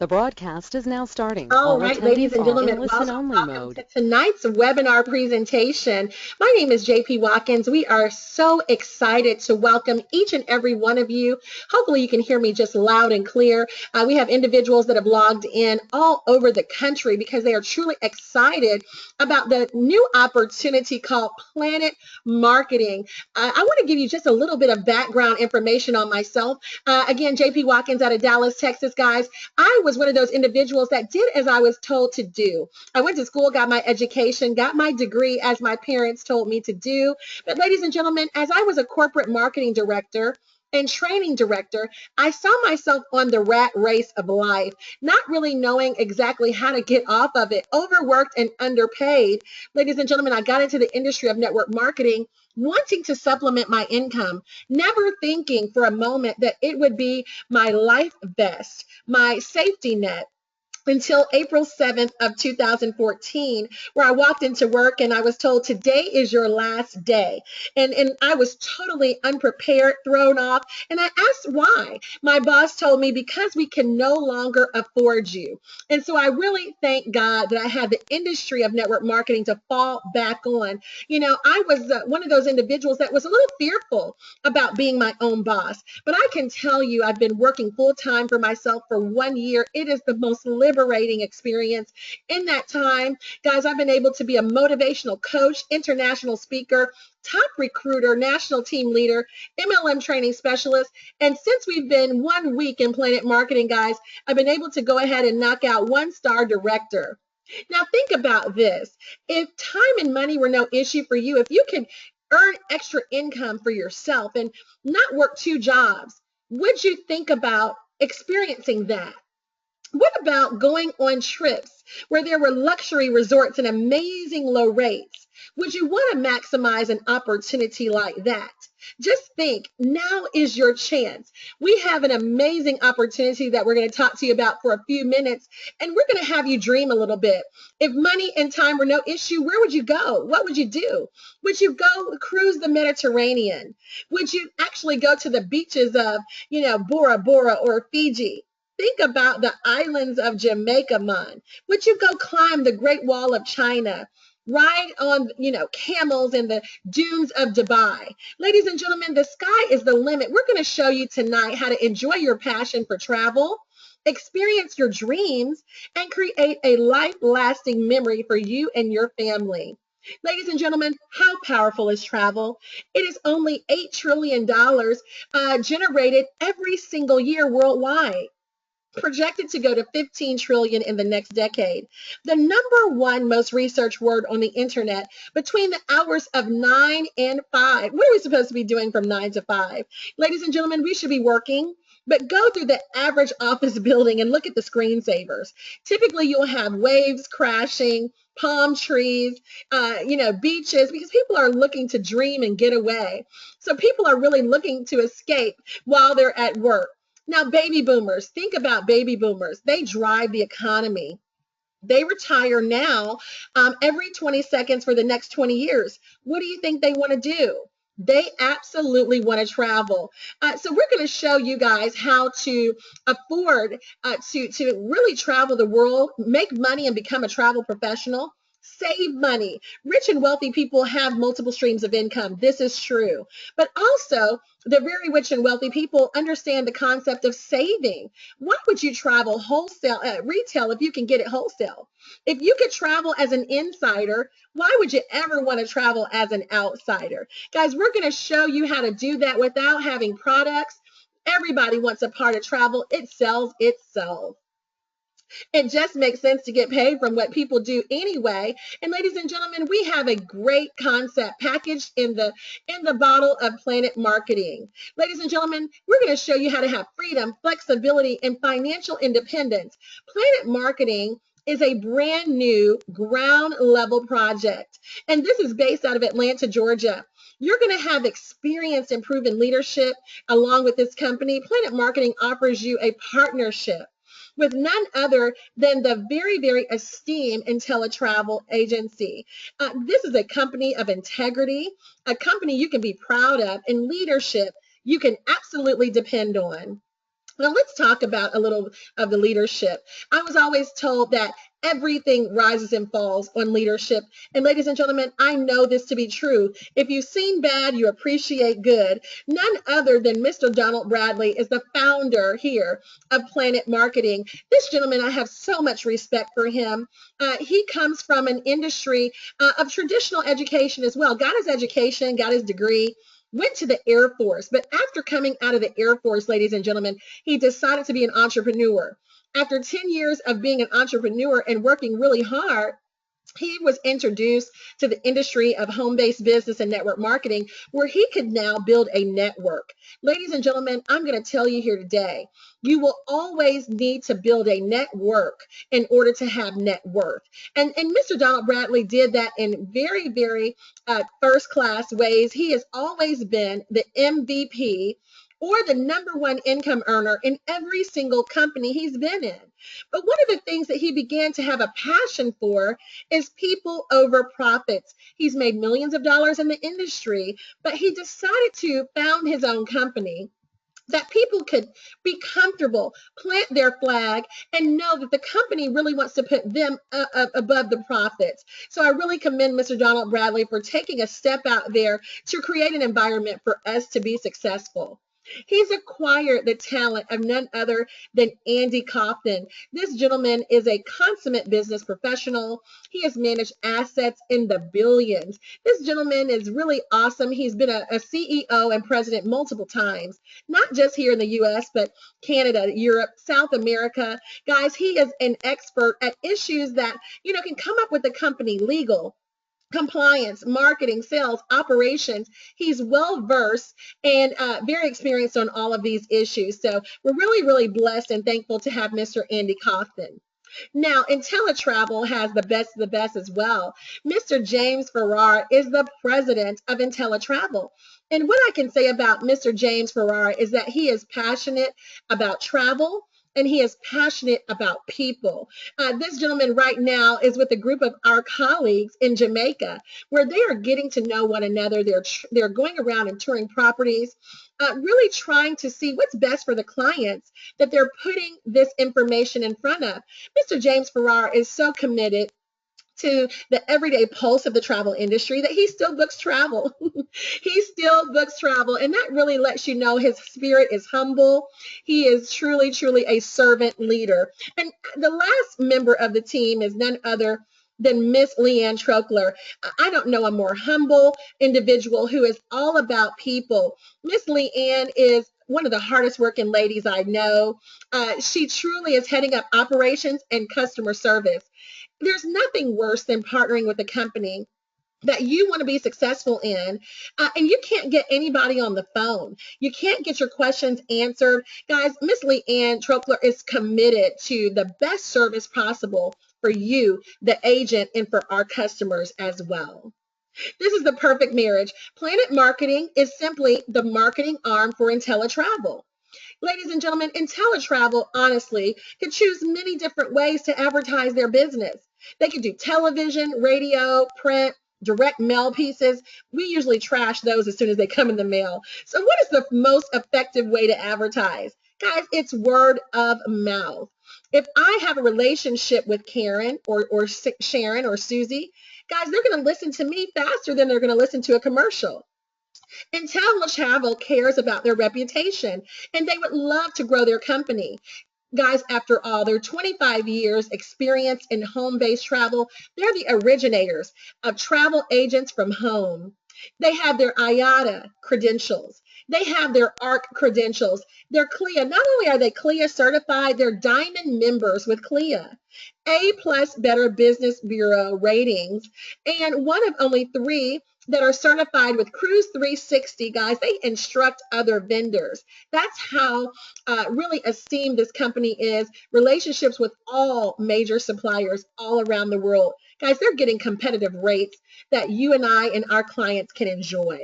The broadcast is now starting. All All right, ladies attendees and are in gentlemen, welcome, listen-only welcome mode. to tonight's webinar presentation. My name is JP Watkins. We are so excited to welcome each and every one of you. Hopefully you can hear me just loud and clear. We have individuals that have logged in all over the country because they are truly excited about the new opportunity called PlanNet Marketing. I want to give you just a little bit of background information on myself. Again, JP Watkins out of Dallas, Texas, guys. I was one of those individuals that did as I was told to do. I went to school, got my education, got my degree as my parents told me to do. But ladies and gentlemen, as I was a corporate marketing director and training director, I saw myself on the rat race of life, not really knowing exactly how to get off of it, overworked and underpaid. Ladies and gentlemen, I got into the industry of network marketing wanting to supplement my income, never thinking for a moment that it would be my life vest, my safety net, until April 7th of 2014, where I walked into work and I was told, today is your last day. And I was totally unprepared, thrown off. And I asked why. My boss told me, because we can no longer afford you. And so I really thank God that I had the industry of network marketing to fall back on. You know, I was one of those individuals that was a little fearful about being my own boss. But I can tell you, I've been working full time for myself for 1 year. It is the most liberating experience. In that time, guys, I've been able to be a motivational coach, international speaker, top recruiter, national team leader, MLM training specialist. And since we've been 1 week in PlanNet Marketing, guys, I've been able to go ahead and knock out 1-star director. Now, think about this. If time and money were no issue for you, if you could earn extra income for yourself and not work 2 jobs, would you think about experiencing that? What about going on trips where there were luxury resorts and amazing low rates? Would you want to maximize an opportunity like that? Just think, now is your chance. We have an amazing opportunity that we're going to talk to you about for a few minutes, and we're going to have you dream a little bit. If money and time were no issue, where would you go? What would you do? Would you go cruise the Mediterranean? Would you actually go to the beaches of, Bora Bora or Fiji? Think about the islands of Jamaica, man. Would you go climb the Great Wall of China? Ride on, camels in the dunes of Dubai. Ladies and gentlemen, the sky is the limit. We're going to show you tonight how to enjoy your passion for travel, experience your dreams, and create a life-lasting memory for you and your family. Ladies and gentlemen, how powerful is travel? It is only $8 trillion generated every single year worldwide, projected to go to 15 trillion in the next decade. The number one most researched word on the internet between the hours of 9 and 5. What are we supposed to be doing from 9 to 5? Ladies and gentlemen, we should be working. But go through the average office building and look at the screensavers. Typically, you'll have waves crashing, palm trees, beaches, because people are looking to dream and get away. So people are really looking to escape while they're at work. Now, baby boomers, think about baby boomers. They drive the economy. They retire now every 20 seconds for the next 20 years. What do you think they want to do? They absolutely want to travel. So we're going to show you guys how to afford to really travel the world, make money and become a travel professional. Save money. Rich and wealthy people have multiple streams of income. This is true. But also, the very rich and wealthy people understand the concept of saving. Why would you travel wholesale, retail, if you can get it wholesale? If you could travel as an insider, why would you ever want to travel as an outsider? Guys, we're going to show you how to do that without having products. Everybody wants a part of travel. It sells itself. It just makes sense to get paid from what people do anyway. And ladies and gentlemen, we have a great concept packaged in the bottle of PlanNet Marketing. Ladies and gentlemen, we're going to show you how to have freedom, flexibility, and financial independence. PlanNet Marketing is a brand new ground level project. And this is based out of Atlanta, Georgia. You're going to have experienced and proven leadership along with this company. PlanNet Marketing offers you a partnership with none other than the very, very esteemed IntelliTravel agency. This is a company of integrity, a company you can be proud of, and leadership you can absolutely depend on. Now, let's talk about a little of the leadership. I was always told that everything rises and falls on leadership. And ladies and gentlemen, I know this to be true. If you've seen bad, you appreciate good. None other than Mr. Donald Bradley is the founder here of PlanNet Marketing. This gentleman, I have so much respect for him. He comes from an industry of traditional education as well. Got his education, got his degree, went to the Air Force. But after coming out of the Air Force, ladies and gentlemen, he decided to be an entrepreneur. After 10 years of being an entrepreneur and working really hard, he was introduced to the industry of home-based business and network marketing, where he could now build a network. Ladies and gentlemen, I'm going to tell you here today, you will always need to build a network in order to have net worth. And Mr. Donald Bradley did that in very, very first class ways. He has always been the MVP or the number one income earner in every single company he's been in. But one of the things that he began to have a passion for is people over profits. He's made millions of dollars in the industry, but he decided to found his own company that people could be comfortable, plant their flag, and know that the company really wants to put them above the profits. So I really commend Mr. Donald Bradley for taking a step out there to create an environment for us to be successful. He's acquired the talent of none other than Andy Kaufman. This gentleman is a consummate business professional. He has managed assets in the billions. This gentleman is really awesome. He's been a CEO and president multiple times, not just here in the US, but Canada, Europe, South America. Guys, he is an expert at issues that, can come up with the company legal, compliance, marketing, sales, operations. He's well versed and very experienced on all of these issues. So we're really, really blessed and thankful to have Mr. Andy Kaufman. Now, IntelliTravel has the best of the best as well. Mr. James Farrar is the president of IntelliTravel. And what I can say about Mr. James Farrar is that he is passionate about travel and he is passionate about people. This gentleman right now is with a group of our colleagues in Jamaica, where they are getting to know one another. They're going around and touring properties, really trying to see what's best for the clients that they're putting this information in front of. Mr. James Farrar is so committed to the everyday pulse of the travel industry that he still books travel. He still books travel, and that really lets you know his spirit is humble. He is truly, truly a servant leader. And the last member of the team is none other than Miss Leanne Trokler. I don't know a more humble individual who is all about people. Miss Leanne is one of the hardest working ladies I know. She truly is heading up operations and customer service. There's nothing worse than partnering with a company that you want to be successful in, and you can't get anybody on the phone. You can't get your questions answered. Guys, Miss Leanne Trokler is committed to the best service possible for you, the agent, and for our customers as well. This is the perfect marriage. PlanNet Marketing is simply the marketing arm for IntelliTravel. Ladies and gentlemen, IntelliTravel honestly could choose many different ways to advertise their business. They could do television, radio, print, direct mail pieces. We usually trash those as soon as they come in the mail. So what is the most effective way to advertise? Guys, it's word of mouth. If I have a relationship with Karen or Sharon or Susie, guys, they're going to listen to me faster than they're going to listen to a commercial. IntelliTravel cares about their reputation and they would love to grow their company. Guys, after all, their 25 years experience in home-based travel, they're the originators of travel agents from home. They have their IATA credentials. They have their ARC credentials. They're CLIA. Not only are they CLIA certified, they're diamond members with CLIA. A plus Better Business Bureau ratings, and one of only three that are certified with Cruise 360. Guys, they instruct other vendors. That's how really esteemed this company is. Relationships with all major suppliers all around the world. Guys, they're getting competitive rates that you and I and our clients can enjoy.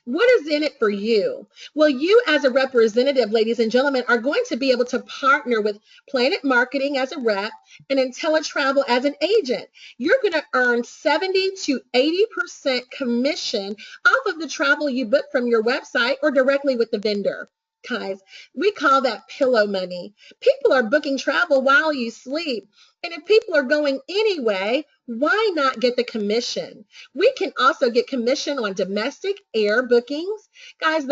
What is in it for you? Well, you as a representative, ladies and gentlemen, are going to be able to partner with PlanNet Marketing as a rep and IntelliTravel as an agent. You're going to earn 70 to 80% commission off of the travel you book from your website or directly with the vendor. Guys, we call that pillow money. People are booking travel while you sleep. And if people are going anyway, why not get the commission? We can also get commission on domestic air bookings. Guys,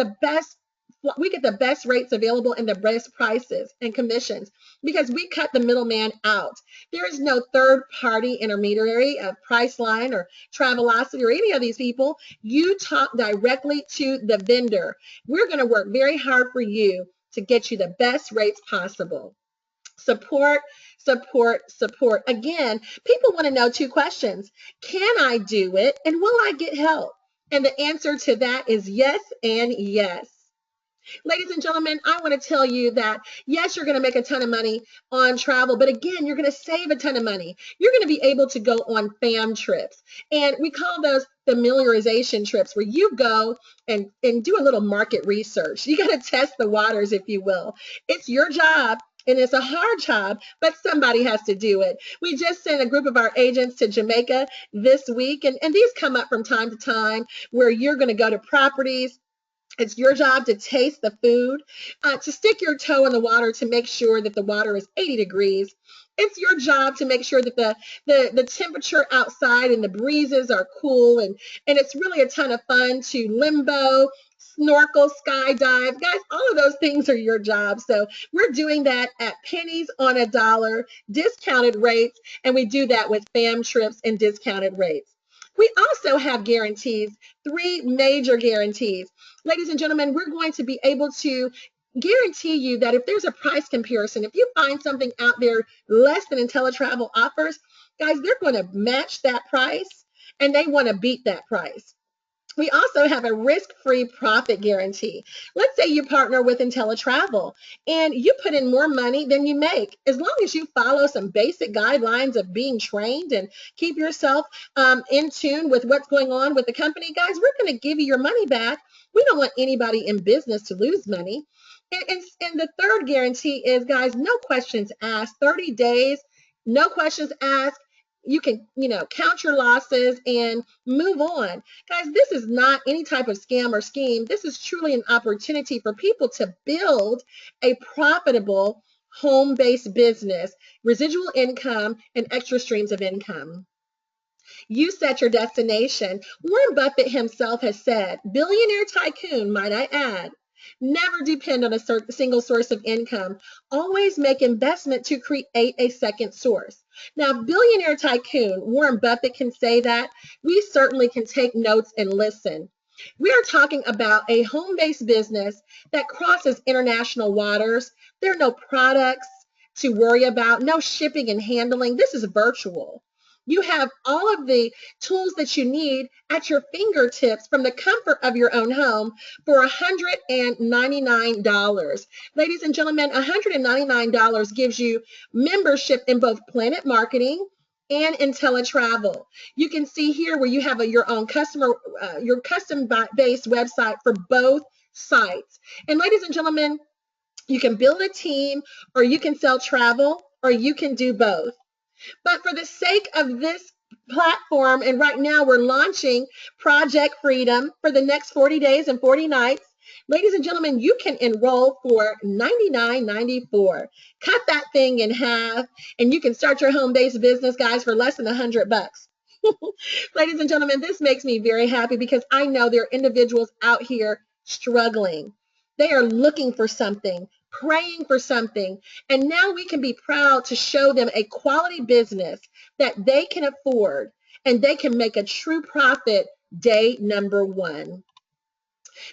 we get the best rates available and the best prices and commissions because we cut the middleman out. There is no third party intermediary of Priceline or Travelocity or any of these people. You talk directly to the vendor. We're going to work very hard for you to get you the best rates possible. Support, support, support. Again, people want to know two questions. Can I do it? And will I get help? And the answer to that is yes and yes. Ladies and gentlemen, I want to tell you that yes, you're going to make a ton of money on travel, but again, you're going to save a ton of money. You're going to be able to go on fam trips. And we call those familiarization trips where you go and do a little market research. You got to test the waters, if you will. It's your job. And it's a hard job, but somebody has to do it. We just sent a group of our agents to Jamaica this week, and these come up from time to time where you're going to go to properties. It's your job to taste the food, to stick your toe in the water to make sure that the water is 80 degrees. It's your job to make sure that the temperature outside and the breezes are cool. And it's really a ton of fun to limbo, snorkel, skydive. Guys, all of those things are your job. So we're doing that at pennies on a dollar, discounted rates, and we do that with fam trips and discounted rates. We also have guarantees, three major guarantees. Ladies and gentlemen, we're going to be able to guarantee you that if there's a price comparison, if you find something out there less than IntelliTravel offers, guys, they're going to match that price and they want to beat that price. We also have a risk-free profit guarantee. Let's say you partner with IntelliTravel and you put in more money than you make. As long as you follow some basic guidelines of being trained and keep yourself in tune with what's going on with the company, guys, we're going to give you your money back. We don't want anybody in business to lose money. And the third guarantee is, guys, no questions asked. 30 days, no questions asked. You can, count your losses and move on. Guys, this is not any type of scam or scheme. This is truly an opportunity for people to build a profitable home-based business, residual income, and extra streams of income. You set your destination. Warren Buffett himself has said, billionaire tycoon, might I add, never depend on a single source of income. Always make investment to create a second source. Now, billionaire tycoon, Warren Buffett can say that. We certainly can take notes and listen. We are talking about a home-based business that crosses international waters. There are no products to worry about, no shipping and handling. This is virtual. You have all of the tools that you need at your fingertips from the comfort of your own home for $199. Ladies and gentlemen, $199 gives you membership in both PlanNet Marketing and IntelliTravel. You can see here where you have your own your custom-based website for both sites. And ladies and gentlemen, you can build a team, or you can sell travel, or you can do both. But for the sake of this platform, and right now we're launching Project Freedom for the next 40 days and 40 nights. Ladies and gentlemen, you can enroll for $99.94. Cut that thing in half, and you can start your home-based business, guys, for less than $100. Ladies and gentlemen, this makes me very happy because I know there are individuals out here struggling. They are looking for something, praying for something, and now we can be proud to show them a quality business that they can afford and they can make a true profit day number one.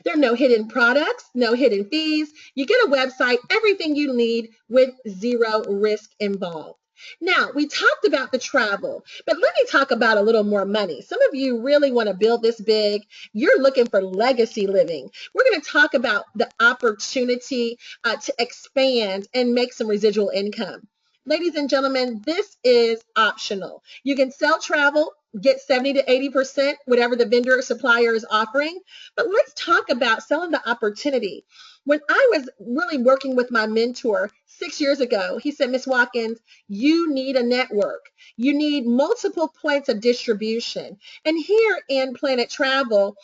There are no hidden products, no hidden fees. You get a website, everything you need with zero risk involved. Now, we talked about the travel, but let me talk about a little more money. Some of you really want to build this big. You're looking for legacy living. We're going to talk about the opportunity to expand and make some residual income. Ladies and gentlemen, this is optional. You can sell travel, get 70 to 80%, whatever the vendor or supplier is offering. But let's talk about selling the opportunity. When I was really working with my mentor 6 years ago, he said, Miss Watkins, you need a network. You need multiple points of distribution. And here in PlanNet Travel,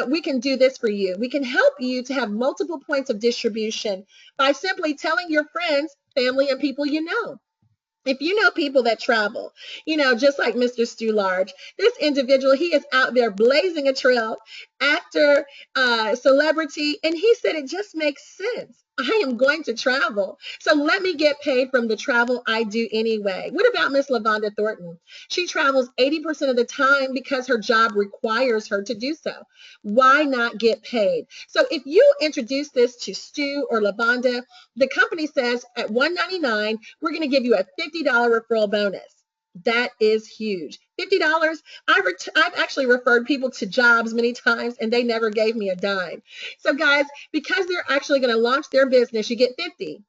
we can do this for you. We can help you to have multiple points of distribution by simply telling your friends, family, and people you know. If you know people that travel, just like Mr. Stu Large, this individual, he is out there blazing a trail, actor, celebrity, and he said it just makes sense. I am going to travel, so let me get paid from the travel I do anyway. What about Miss LaVonda Thornton? She travels 80% of the time because her job requires her to do so. Why not get paid? So if you introduce this to Stu or LaVonda, the company says at $199, we're going to give you a $50 referral bonus. That is huge. $50. I've actually referred people to jobs many times and they never gave me a dime. So guys, because they're actually going to launch their business, you get 50.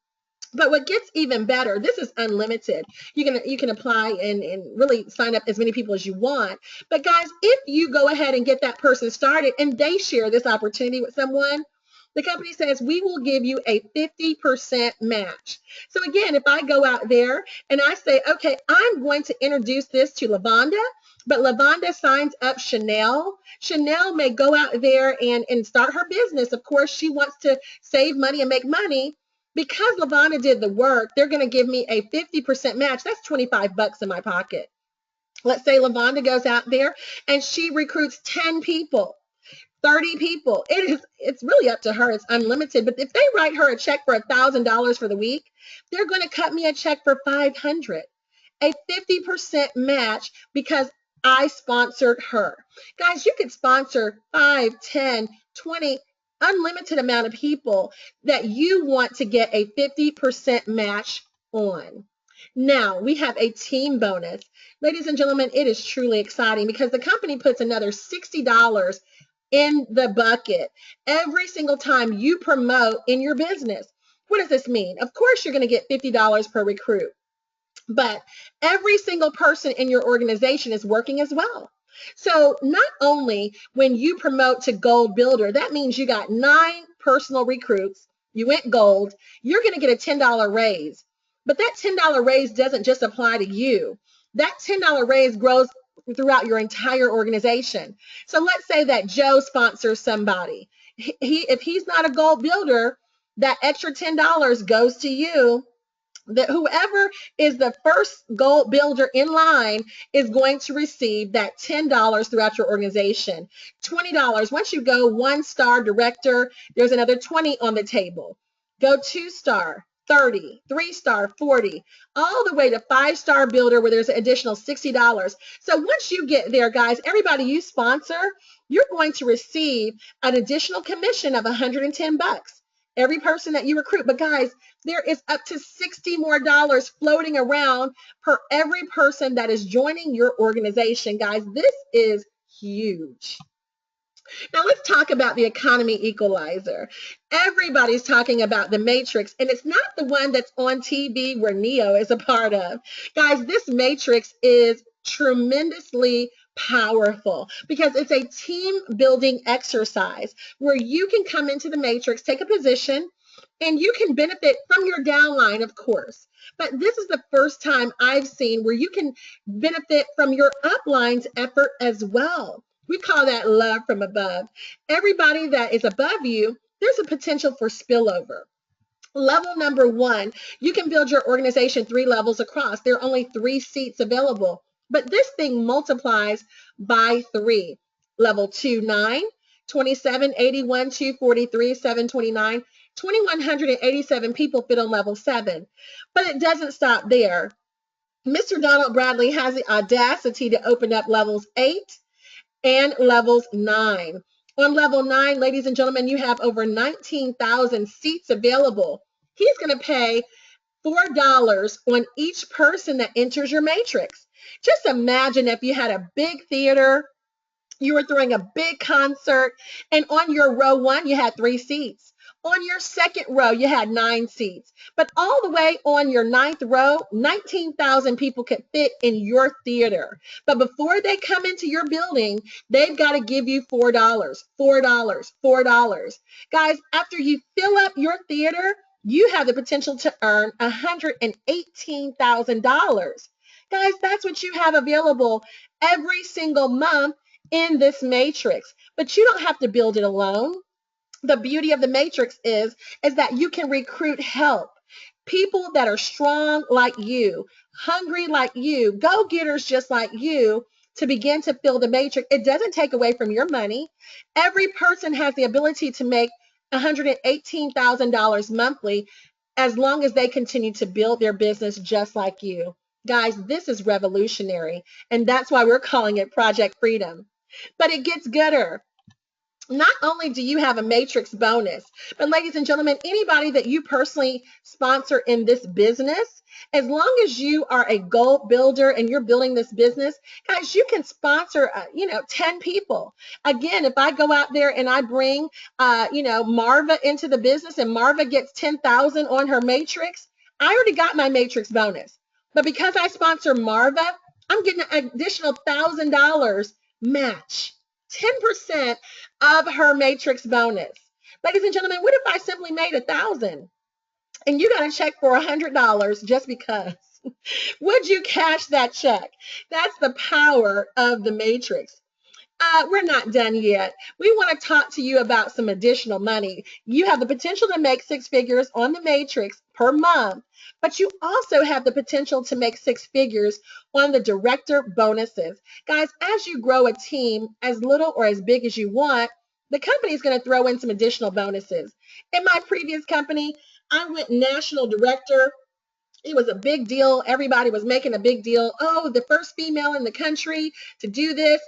But what gets even better, this is unlimited. You can apply and really sign up as many people as you want. But guys, if you go ahead and get that person started and they share this opportunity with someone, the company says we will give you a 50% match. So again, if I go out there and I say, okay, I'm going to introduce this to LaVonda, but LaVonda signs up Chanel. Chanel may go out there and start her business. Of course, she wants to save money and make money. Because LaVonda did the work, they're going to give me a 50% match. That's 25 bucks in my pocket. Let's say LaVonda goes out there and she recruits 10 people. 30 people. It's really up to her. It's unlimited. But if they write her a check for $1,000 for the week, they're going to cut me a check for 500. A 50% match because I sponsored her. Guys, you could sponsor 5, 10, 20, unlimited amount of people that you want to get a 50% match on. Now, we have a team bonus. Ladies and gentlemen, it is truly exciting because the company puts another $60 in the bucket every single time you promote in your business. What does this mean? Of course, you're going to get $50 per recruit, but every single person in your organization is working as well. So not only when you promote to gold builder, that means you got 9 personal recruits, you went gold, you're going to get a $10 raise. But that $10 raise doesn't just apply to you. That $10 raise grows throughout your entire organization. So let's say that Joe sponsors somebody. If he's not a gold builder, that extra $10 goes to you. That whoever is the first gold builder in line is going to receive that $10 throughout your organization. $20. Once you go 1-star director, there's another 20 on the table. Go 2-star, 30, 3-star, 40, all the way to 5-star builder where there's an additional $60. So once you get there, guys, everybody you sponsor, you're going to receive an additional commission of 110 bucks. Every person that you recruit. But guys, there is up to $60 more floating around per every person that is joining your organization. Guys, this is huge. Now let's talk about the economy equalizer. Everybody's talking about the matrix, and it's not the one that's on TV where Neo is a part of. Guys, this matrix is tremendously powerful because it's a team building exercise where you can come into the matrix, take a position, and you can benefit from your downline, of course. But this is the first time I've seen where you can benefit from your upline's effort as well. We call that love from above. Everybody that is above you, there's a potential for spillover. Level number 1, you can build your organization 3 levels across. There are only 3 seats available, but this thing multiplies by 3. Level 2, 9, 27, 81, 243, 729, 2,187 people fit on level 7. But it doesn't stop there. Mr. Donald Bradley has the audacity to open up levels 8 and levels 9. On level 9, ladies and gentlemen, you have over 19,000 seats available. He's going to pay $4 on each person that enters your matrix. Just imagine if you had a big theater, you were throwing a big concert, and on your row 1, you had 3 seats. On your second row, you had 9 seats, but all the way on your ninth row, 19,000 people could fit in your theater. But before they come into your building, they've got to give you $4, $4, $4. Guys, after you fill up your theater, you have the potential to earn $118,000. Guys, that's what you have available every single month in this matrix. But you don't have to build it alone. The beauty of the matrix is that you can recruit help. People that are strong like you, hungry like you, go-getters just like you, to begin to fill the matrix. It doesn't take away from your money. Every person has the ability to make $118,000 monthly as long as they continue to build their business just like you. Guys, this is revolutionary, and that's why we're calling it Project Freedom. But it gets gooder. Not only do you have a matrix bonus, but ladies and gentlemen, anybody that you personally sponsor in this business, as long as you are a goal builder and you're building this business, guys, you can sponsor, 10 people. Again, if I go out there and I bring, Marva into the business and Marva gets 10,000 on her matrix, I already got my matrix bonus. But because I sponsor Marva, I'm getting an additional $1,000 match. 10% of her matrix bonus. Ladies and gentlemen, what if I simply made 1,000 and you got a check for $100 just because? Would you cash that check? That's the power of the matrix. We're not done yet. We want to talk to you about some additional money. You have the potential to make 6 figures on the matrix per month, but you also have the potential to make 6 figures on the director bonuses. Guys, as you grow a team as little or as big as you want, the company is going to throw in some additional bonuses. In my previous company, I went national director. It was a big deal. Everybody was making a big deal. Oh, the first female in the country to do this.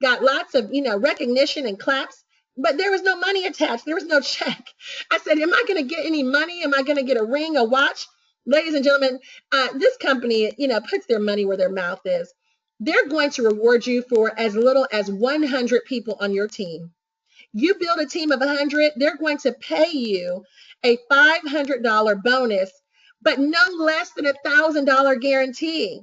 Got lots of, recognition and claps, but there was no money attached. There was no check. I said, am I going to get any money? Am I going to get a ring, a watch? Ladies and gentlemen, this company, puts their money where their mouth is. They're going to reward you for as little as 100 people on your team. You build a team of 100, they're going to pay you a $500 bonus, but no less than $1,000 guarantee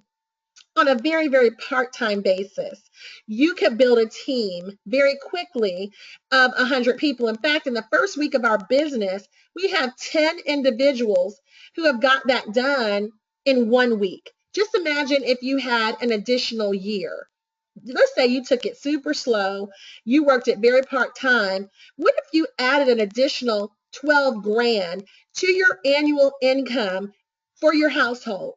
on a very, very part-time basis. You could build a team very quickly of 100 people. In fact, in the first week of our business, we have 10 individuals who have got that done in 1 week. Just imagine if you had an additional year. Let's say you took it super slow, you worked it very part-time. What if you added an additional 12 grand to your annual income for your household?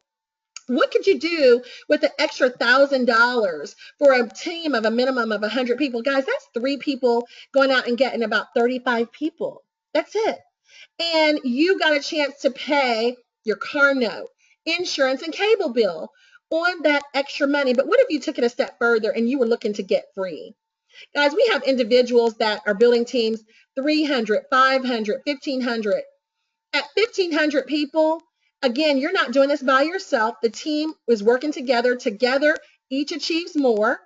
What could you do with the extra $1,000 for a team of a minimum of 100 people? Guys, that's 3 people going out and getting about 35 people. That's it. And you got a chance to pay your car note, insurance, and cable bill on that extra money. But what if you took it a step further and you were looking to get free? Guys, we have individuals that are building teams 300, 500, 1,500. At 1,500 people, again, you're not doing this by yourself. The team is working together. Together, each achieves more.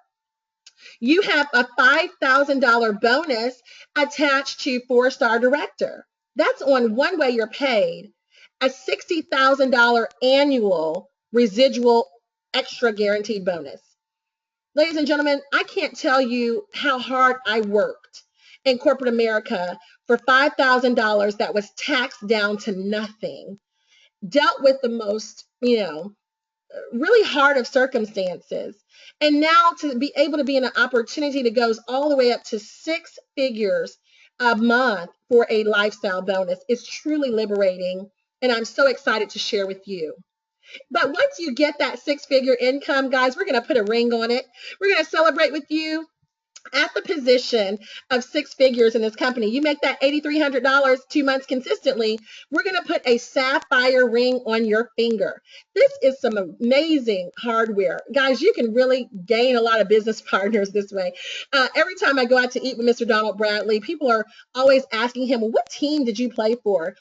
You have a $5,000 bonus attached to 4-star director. That's on one way you're paid. A $60,000 annual residual extra guaranteed bonus. Ladies and gentlemen, I can't tell you how hard I worked in corporate America for $5,000 that was taxed down to nothing. Dealt with the most, really hard of circumstances. And now to be able to be in an opportunity that goes all the way up to 6 figures a month for a lifestyle bonus is truly liberating. And I'm so excited to share with you. But once you get that 6-figure income, guys, we're going to put a ring on it. We're going to celebrate with you at the position of 6 figures in this company. You make that $8,300 2 months consistently, we're going to put a sapphire ring on your finger. This is some amazing hardware. Guys, you can really gain a lot of business partners this way. Every time I go out to eat with Mr. Donald Bradley, people are always asking him, well, what team did you play for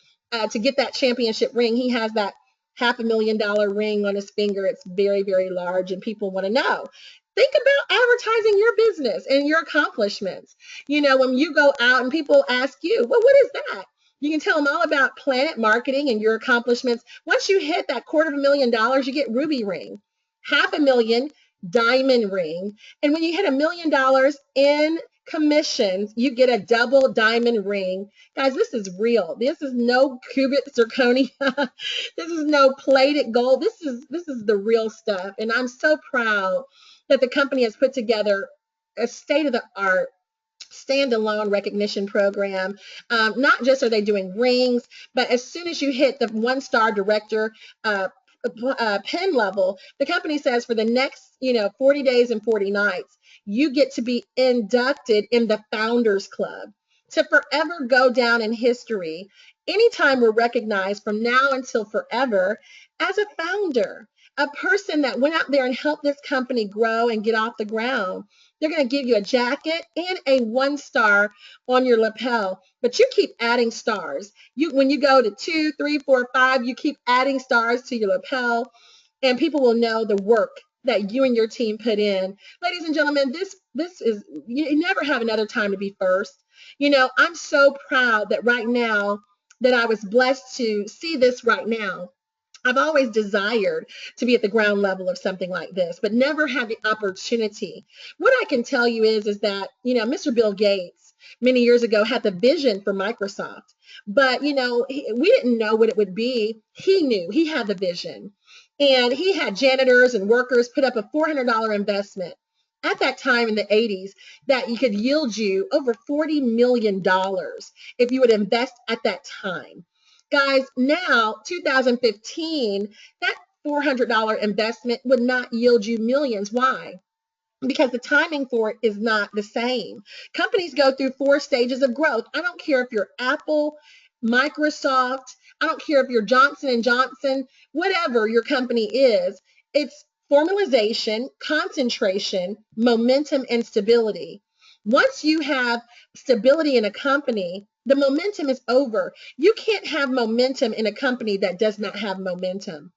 to get that championship ring? He has that $500,000 ring on his finger. It's very, very large, and people want to know. Think about advertising your business and your accomplishments. When you go out and people ask you, well, what is that? You can tell them all about PlanNet marketing and your accomplishments. Once you hit that $250,000, you get ruby ring, 500,000 diamond ring, and when you hit $1 million in commissions, you get a double diamond ring. Guys, this is real. This is no cubic zirconia. This is no plated gold. This is the real stuff, and I'm so proud that the company has put together a state of the art standalone recognition program. Not just are they doing rings, but as soon as you hit the one-star director pen level, the company says for the next 40 days and 40 nights, you get to be inducted in the Founders Club to forever go down in history. Anytime we're recognized from now until forever as a founder, a person that went out there and helped this company grow and get off the ground. They're going to give you a jacket and a 1 star on your lapel, but you keep adding stars. When you go to 2, 3, 4, 5, you keep adding stars to your lapel, and people will know the work that you and your team put in. Ladies and gentlemen, this is, you never have another time to be first. I'm so proud that right now that I was blessed to see this right now. I've always desired to be at the ground level of something like this, but never had the opportunity. What I can tell you is that, Mr. Bill Gates many years ago had the vision for Microsoft, but, we didn't know what it would be. He knew, he had the vision, and he had janitors and workers put up a $400 investment at that time in the 80s that you could yield you over $40 million if you would invest at that time. Guys, now 2015, that $400 investment would not yield you millions. Why? Because the timing for it is not the same. Companies go through 4 stages of growth. I don't care if you're Apple, Microsoft, I don't care if you're Johnson and Johnson, whatever your company is, it's formalization, concentration, momentum, and stability. Once you have stability in a company, the momentum is over. You can't have momentum in a company that does not have momentum.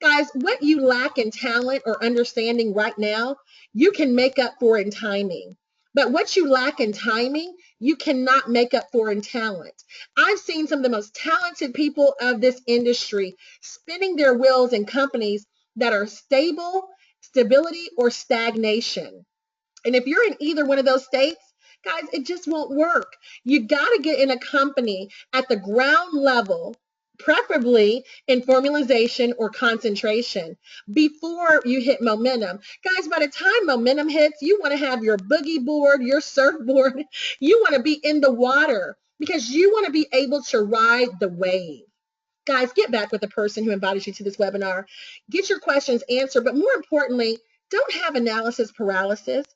Guys, what you lack in talent or understanding right now, you can make up for in timing. But what you lack in timing, you cannot make up for in talent. I've seen some of the most talented people of this industry spinning their wheels in companies that are stable, stability, or stagnation. And if you're in either one of those states, guys, it just won't work. You got to get in a company at the ground level, preferably in formalization or concentration, before you hit momentum. Guys, by the time momentum hits, you want to have your boogie board, your surfboard. You want to be in the water because you want to be able to ride the wave. Guys, get back with the person who invited you to this webinar. Get your questions answered, but more importantly, don't have analysis paralysis.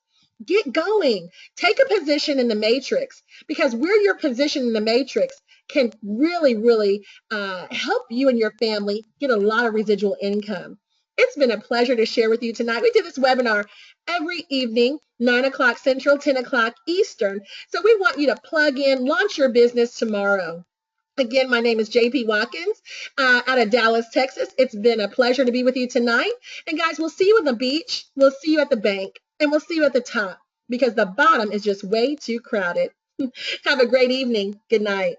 Get going. Take a position in the matrix, because where you're positioned in the matrix can really, really help you and your family get a lot of residual income. It's been a pleasure to share with you tonight. We do this webinar every evening, 9 o'clock Central, 10 o'clock Eastern. So we want you to plug in, launch your business tomorrow. Again, my name is JP Watkins out of Dallas, Texas. It's been a pleasure to be with you tonight. And guys, we'll see you on the beach. We'll see you at the bank. And we'll see you at the top, because the bottom is just way too crowded. Have a great evening. Good night.